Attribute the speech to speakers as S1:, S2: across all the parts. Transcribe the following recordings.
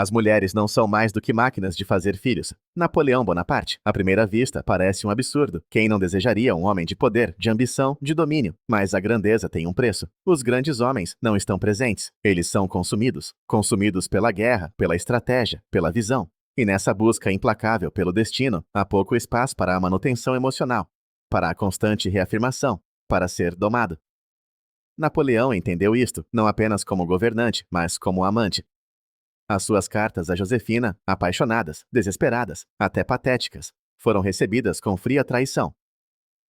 S1: As mulheres não são mais do que máquinas de fazer filhos. Napoleão Bonaparte, à primeira vista, parece um absurdo. Quem não desejaria um homem de poder, de ambição, de domínio? Mas a grandeza tem um preço. Os grandes homens não estão presentes. Eles são consumidos. Consumidos pela guerra, pela estratégia, pela visão. E nessa busca implacável pelo destino, há pouco espaço para a manutenção emocional, para a constante reafirmação, para ser domado. Napoleão entendeu isto, não apenas como governante, mas como amante. As suas cartas a Josefina, apaixonadas, desesperadas, até patéticas, foram recebidas com fria traição.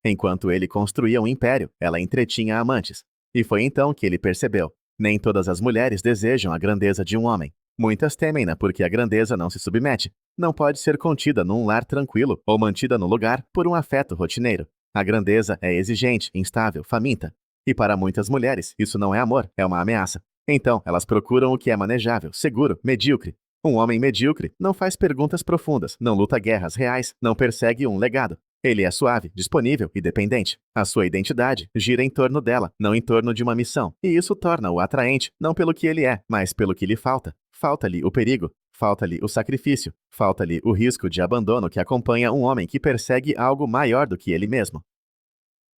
S1: Enquanto ele construía um império, ela entretinha amantes. E foi então que ele percebeu: nem todas as mulheres desejam a grandeza de um homem. Muitas temem-na porque a grandeza não se submete, não pode ser contida num lar tranquilo ou mantida no lugar por um afeto rotineiro. A grandeza é exigente, instável, faminta. E para muitas mulheres, isso não é amor, é uma ameaça. Então, elas procuram o que é manejável, seguro, medíocre. Um homem medíocre não faz perguntas profundas, não luta guerras reais, não persegue um legado. Ele é suave, disponível e dependente. A sua identidade gira em torno dela, não em torno de uma missão. E isso torna-o atraente, não pelo que ele é, mas pelo que lhe falta. Falta-lhe o perigo, falta-lhe o sacrifício, falta-lhe o risco de abandono que acompanha um homem que persegue algo maior do que ele mesmo.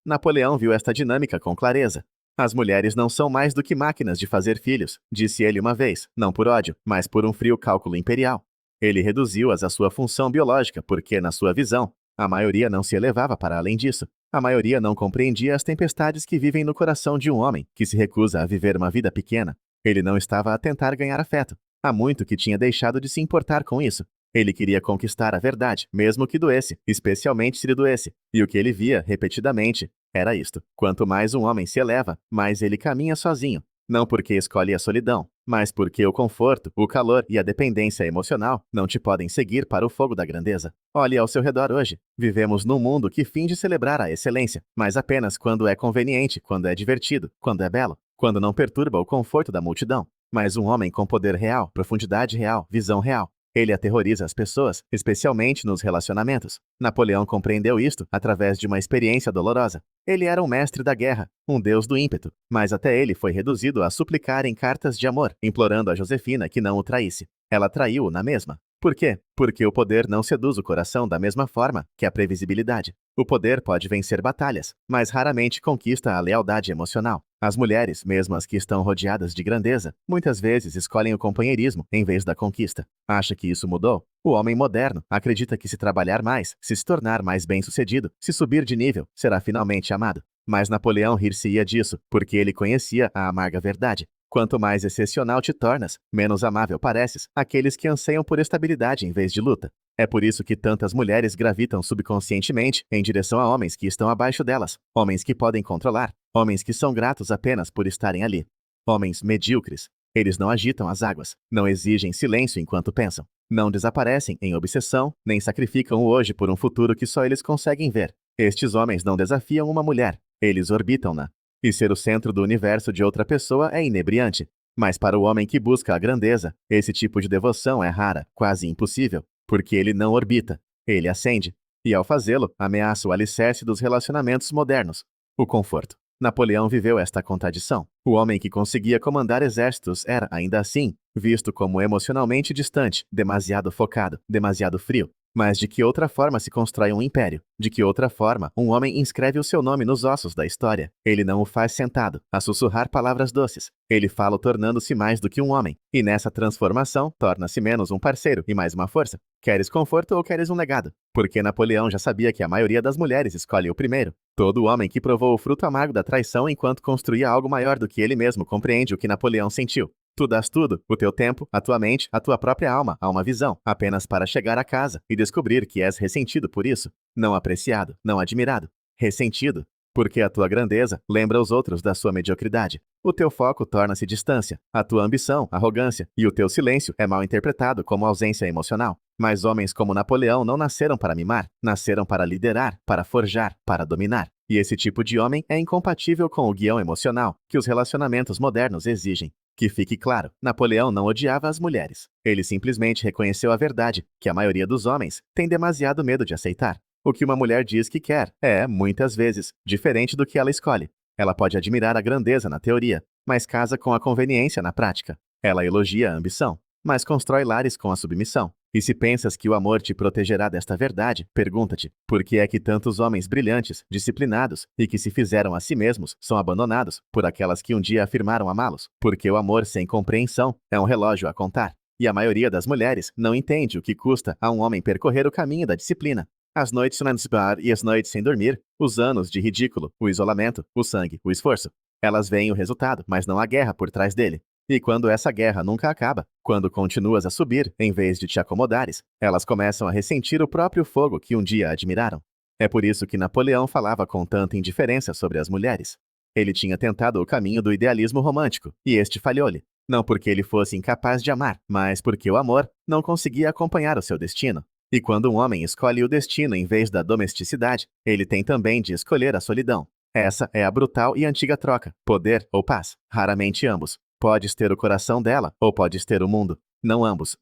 S1: Napoleão viu esta dinâmica com clareza. As mulheres não são mais do que máquinas de fazer filhos, disse ele uma vez, não por ódio, mas por um frio cálculo imperial. Ele reduziu-as à sua função biológica porque, na sua visão, a maioria não se elevava para além disso. A maioria não compreendia as tempestades que vivem no coração de um homem que se recusa a viver uma vida pequena. Ele não estava a tentar ganhar afeto. Há muito que tinha deixado de se importar com isso. Ele queria conquistar a verdade, mesmo que doesse, especialmente se lhe doesse. E o que ele via, repetidamente, era isto: quanto mais um homem se eleva, mais ele caminha sozinho. Não porque escolhe a solidão, mas porque o conforto, o calor e a dependência emocional não te podem seguir para o fogo da grandeza. Olhe ao seu redor hoje. Vivemos num mundo que finge celebrar a excelência, mas apenas quando é conveniente, quando é divertido, quando é belo, quando não perturba o conforto da multidão. Mas um homem com poder real, profundidade real, visão real. Ele aterroriza as pessoas, especialmente nos relacionamentos. Napoleão compreendeu isto através de uma experiência dolorosa. Ele era um mestre da guerra, um deus do ímpeto, mas até ele foi reduzido a suplicar em cartas de amor, implorando a Josefina que não o traísse. Ela traiu-o na mesma. Por quê? Porque o poder não seduz o coração da mesma forma que a previsibilidade. O poder pode vencer batalhas, mas raramente conquista a lealdade emocional. As mulheres, mesmo as que estão rodeadas de grandeza, muitas vezes escolhem o companheirismo em vez da conquista. Acha que isso mudou? O homem moderno acredita que se trabalhar mais, se tornar mais bem-sucedido, se subir de nível, será finalmente amado. Mas Napoleão rir-se-ia disso, porque ele conhecia a amarga verdade. Quanto mais excepcional te tornas, menos amável pareces àqueles que anseiam por estabilidade em vez de luta. É por isso que tantas mulheres gravitam subconscientemente em direção a homens que estão abaixo delas, homens que podem controlar, homens que são gratos apenas por estarem ali. Homens medíocres. Eles não agitam as águas, não exigem silêncio enquanto pensam, não desaparecem em obsessão, nem sacrificam o hoje por um futuro que só eles conseguem ver. Estes homens não desafiam uma mulher, eles orbitam-na. E ser o centro do universo de outra pessoa é inebriante. Mas para o homem que busca a grandeza, esse tipo de devoção é rara, quase impossível, porque ele não orbita, ele ascende. E ao fazê-lo, ameaça o alicerce dos relacionamentos modernos: o conforto. Napoleão viveu esta contradição. O homem que conseguia comandar exércitos era, ainda assim, visto como emocionalmente distante, demasiado focado, demasiado frio. Mas de que outra forma se constrói um império? De que outra forma um homem inscreve o seu nome nos ossos da história? Ele não o faz sentado, a sussurrar palavras doces. Ele fala tornando-se mais do que um homem. E nessa transformação, torna-se menos um parceiro e mais uma força. Queres conforto ou queres um legado? Porque Napoleão já sabia que a maioria das mulheres escolhe o primeiro. Todo homem que provou o fruto amargo da traição enquanto construía algo maior do que ele mesmo compreende o que Napoleão sentiu. Tu dás tudo, o teu tempo, a tua mente, a tua própria alma, a uma visão, apenas para chegar a casa e descobrir que és ressentido por isso, não apreciado, não admirado, ressentido, porque a tua grandeza lembra os outros da sua mediocridade. O teu foco torna-se distância, a tua ambição, arrogância, e o teu silêncio é mal interpretado como ausência emocional. Mas homens como Napoleão não nasceram para mimar, nasceram para liderar, para forjar, para dominar. E esse tipo de homem é incompatível com o guião emocional que os relacionamentos modernos exigem. Que fique claro, Napoleão não odiava as mulheres. Ele simplesmente reconheceu a verdade, que a maioria dos homens tem demasiado medo de aceitar. O que uma mulher diz que quer é, muitas vezes, diferente do que ela escolhe. Ela pode admirar a grandeza na teoria, mas casa com a conveniência na prática. Ela elogia a ambição, mas constrói lares com a submissão. E se pensas que o amor te protegerá desta verdade, pergunta-te, por que é que tantos homens brilhantes, disciplinados e que se fizeram a si mesmos são abandonados por aquelas que um dia afirmaram amá-los? Porque o amor sem compreensão é um relógio a contar. E a maioria das mulheres não entende o que custa a um homem percorrer o caminho da disciplina. As noites no bar e as noites sem dormir, os anos de ridículo, o isolamento, o sangue, o esforço. Elas veem o resultado, mas não a guerra por trás dele. E quando essa guerra nunca acaba, quando continuas a subir em vez de te acomodares, elas começam a ressentir o próprio fogo que um dia admiraram. É por isso que Napoleão falava com tanta indiferença sobre as mulheres. Ele tinha tentado o caminho do idealismo romântico, e este falhou-lhe. Não porque ele fosse incapaz de amar, mas porque o amor não conseguia acompanhar o seu destino. E quando um homem escolhe o destino em vez da domesticidade, ele tem também de escolher a solidão. Essa é a brutal e antiga troca, poder ou paz, raramente ambos. Podes ter o coração dela, ou podes ter o mundo, não ambos.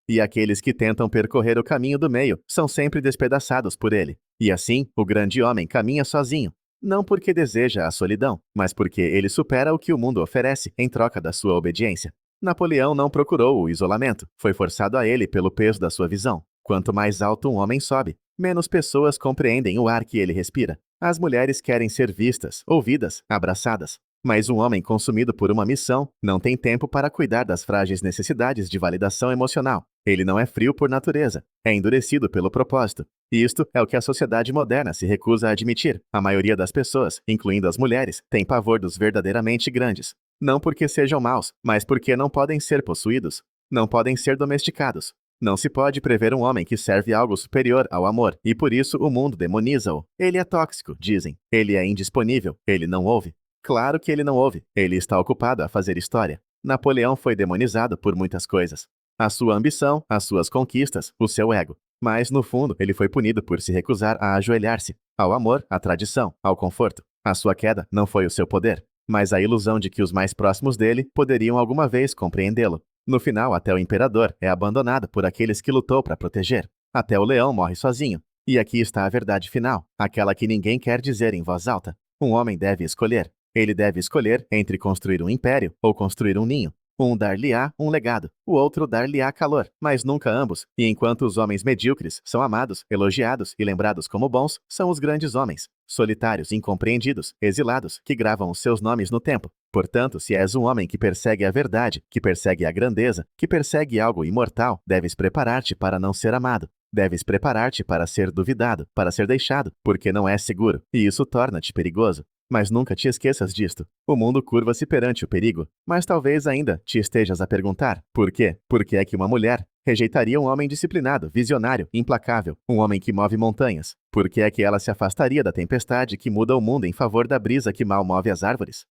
S1: E aqueles que tentam percorrer o caminho do meio são sempre despedaçados por ele. E assim, o grande homem caminha sozinho, não porque deseja a solidão, mas porque ele supera o que o mundo oferece em troca da sua obediência. Napoleão não procurou o isolamento, foi forçado a ele pelo peso da sua visão. Quanto mais alto um homem sobe, menos pessoas compreendem o ar que ele respira. As mulheres querem ser vistas, ouvidas, abraçadas. Mas um homem consumido por uma missão não tem tempo para cuidar das frágeis necessidades de validação emocional. Ele não é frio por natureza, é endurecido pelo propósito. E isto é o que a sociedade moderna se recusa a admitir. A maioria das pessoas, incluindo as mulheres, tem pavor dos verdadeiramente grandes. Não porque sejam maus, mas porque não podem ser possuídos. Não podem ser domesticados. Não se pode prever um homem que serve algo superior ao amor, e por isso o mundo demoniza-o. Ele é tóxico, dizem. Ele é indisponível. Ele não ouve. Claro que ele não ouve. Ele está ocupado a fazer história. Napoleão foi demonizado por muitas coisas. A sua ambição, as suas conquistas, o seu ego. Mas, no fundo, ele foi punido por se recusar a ajoelhar-se ao amor, à tradição, ao conforto. A sua queda não foi o seu poder, mas a ilusão de que os mais próximos dele poderiam alguma vez compreendê-lo. No final, até o imperador é abandonado por aqueles que lutou para proteger. Até o leão morre sozinho. E aqui está a verdade final, aquela que ninguém quer dizer em voz alta. Um homem deve escolher. Ele deve escolher entre construir um império ou construir um ninho. Um dar-lhe-á um legado, o outro dar-lhe-á calor, mas nunca ambos. E enquanto os homens medíocres são amados, elogiados e lembrados como bons, são os grandes homens, solitários, incompreendidos, exilados, que gravam os seus nomes no tempo. Portanto, se és um homem que persegue a verdade, que persegue a grandeza, que persegue algo imortal, deves preparar-te para não ser amado. Deves preparar-te para ser duvidado, para ser deixado, porque não é seguro, e isso torna-te perigoso. Mas nunca te esqueças disto. O mundo curva-se perante o perigo. Mas talvez ainda te estejas a perguntar, por quê? Por que é que uma mulher rejeitaria um homem disciplinado, visionário, implacável, um homem que move montanhas? Por que é que ela se afastaria da tempestade que muda o mundo em favor da brisa que mal move as árvores?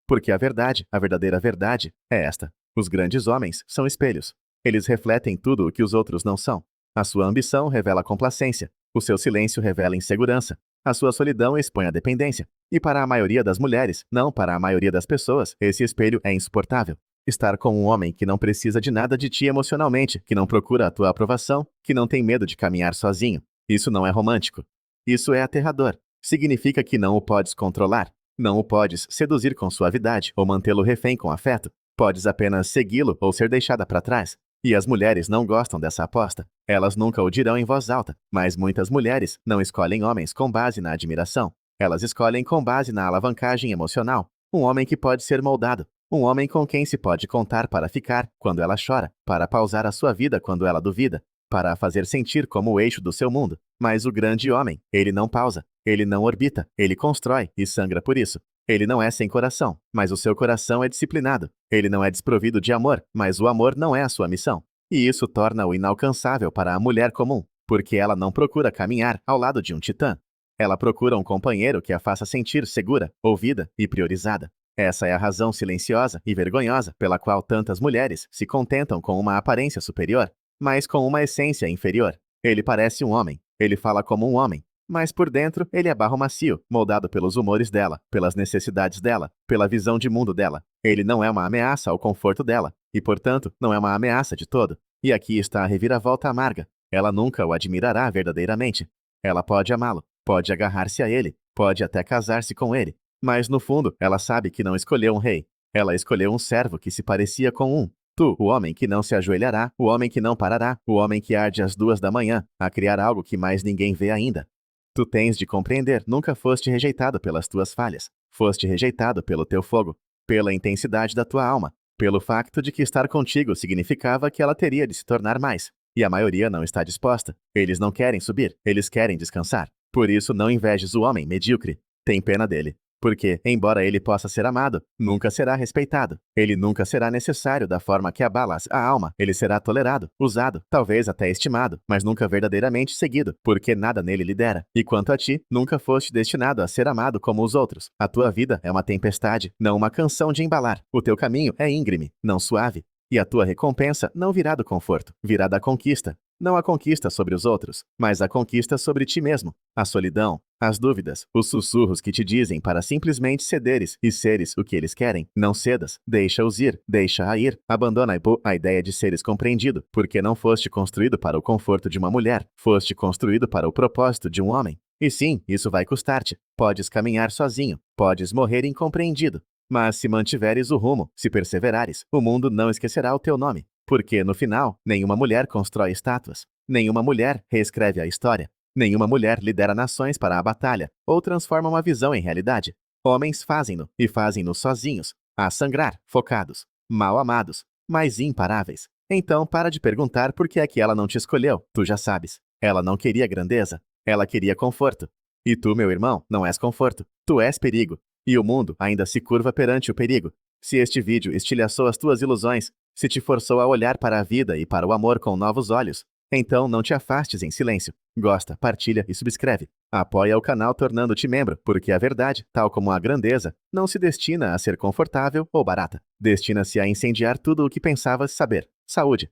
S1: Porque a verdade, a verdadeira verdade, é esta. Os grandes homens são espelhos. Eles refletem tudo o que os outros não são. A sua ambição revela complacência. O seu silêncio revela insegurança. A sua solidão expõe a dependência. E para a maioria das mulheres, não para a maioria das pessoas, esse espelho é insuportável. Estar com um homem que não precisa de nada de ti emocionalmente, que não procura a tua aprovação, que não tem medo de caminhar sozinho. Isso não é romântico. Isso é aterrador. Significa que não o podes controlar. Não o podes seduzir com suavidade ou mantê-lo refém com afeto. Podes apenas segui-lo ou ser deixada para trás. E as mulheres não gostam dessa aposta. Elas nunca o dirão em voz alta, mas muitas mulheres não escolhem homens com base na admiração. Elas escolhem com base na alavancagem emocional. Um homem que pode ser moldado. Um homem com quem se pode contar para ficar quando ela chora, para pausar a sua vida quando ela duvida, para a fazer sentir como o eixo do seu mundo. Mas o grande homem, ele não pausa, ele não orbita, ele constrói e sangra por isso. Ele não é sem coração, mas o seu coração é disciplinado. Ele não é desprovido de amor, mas o amor não é a sua missão. E isso torna-o inalcançável para a mulher comum, porque ela não procura caminhar ao lado de um titã. Ela procura um companheiro que a faça sentir segura, ouvida e priorizada. Essa é a razão silenciosa e vergonhosa pela qual tantas mulheres se contentam com uma aparência superior, mas com uma essência inferior. Ele parece um homem, ele fala como um homem, mas por dentro ele é barro macio, moldado pelos humores dela, pelas necessidades dela, pela visão de mundo dela. Ele não é uma ameaça ao conforto dela, e portanto não é uma ameaça de todo. E aqui está a reviravolta amarga. Ela nunca o admirará verdadeiramente. Ela pode amá-lo, pode agarrar-se a ele, pode até casar-se com ele, mas no fundo ela sabe que não escolheu um rei. Ela escolheu um servo que se parecia com um. Tu, o homem que não se ajoelhará, o homem que não parará, o homem que arde às 2 da manhã, a criar algo que mais ninguém vê ainda. Tu tens de compreender, nunca foste rejeitado pelas tuas falhas. Foste rejeitado pelo teu fogo, pela intensidade da tua alma, pelo facto de que estar contigo significava que ela teria de se tornar mais. E a maioria não está disposta. Eles não querem subir, eles querem descansar. Por isso não invejes o homem medíocre. Tem pena dele. Porque, embora ele possa ser amado, nunca será respeitado. Ele nunca será necessário da forma que abala a alma. Ele será tolerado, usado, talvez até estimado, mas nunca verdadeiramente seguido, porque nada nele lidera. E quanto a ti, nunca foste destinado a ser amado como os outros. A tua vida é uma tempestade, não uma canção de embalar. O teu caminho é íngreme, não suave. E a tua recompensa não virá do conforto, virá da conquista. Não a conquista sobre os outros, mas a conquista sobre ti mesmo. A solidão, as dúvidas, os sussurros que te dizem para simplesmente cederes e seres o que eles querem. Não cedas, deixa-os ir, deixa-a ir. Abandona a ideia de seres compreendido, porque não foste construído para o conforto de uma mulher, foste construído para o propósito de um homem. E sim, isso vai custar-te. Podes caminhar sozinho, podes morrer incompreendido. Mas se mantiveres o rumo, se perseverares, o mundo não esquecerá o teu nome. Porque, no final, nenhuma mulher constrói estátuas. Nenhuma mulher reescreve a história. Nenhuma mulher lidera nações para a batalha, ou transforma uma visão em realidade. Homens fazem-no, e fazem-no sozinhos, a sangrar, focados, mal amados, mas imparáveis. Então para de perguntar por que é que ela não te escolheu, tu já sabes. Ela não queria grandeza, ela queria conforto. E tu, meu irmão, não és conforto, tu és perigo. E o mundo ainda se curva perante o perigo. Se este vídeo estilhaçou as tuas ilusões, se te forçou a olhar para a vida e para o amor com novos olhos, então não te afastes em silêncio. Gosta, partilha e subscreve. Apoia o canal tornando-te membro, porque a verdade, tal como a grandeza, não se destina a ser confortável ou barata. Destina-se a incendiar tudo o que pensavas saber. Saúde!